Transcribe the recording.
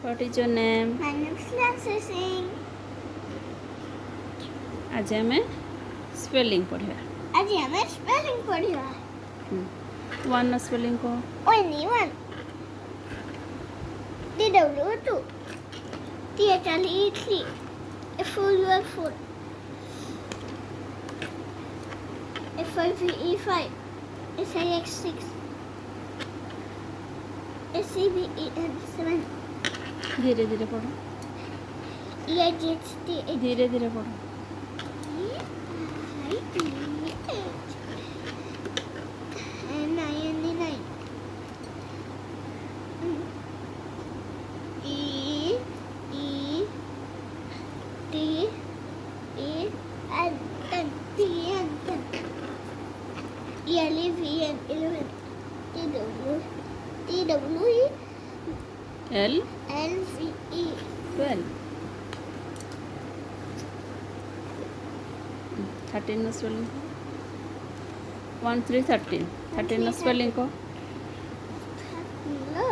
What is your name? My name is Nancy Singh. आज हमें spelling पढ़िया आज हमें स्पेलिंग पढ़िया वन स्पेलिंग को only one. TW2. THLE3. FOUL4. FIVE5. SIX6. SCBEN7. धीरे धीरे पढ़ो EIGHT8. धीरे धीरे पढ़ो NINE9. ELEVN11. TWE L LVE 12 13 spelling को 1 3 13 13 स्पेलिंग को No.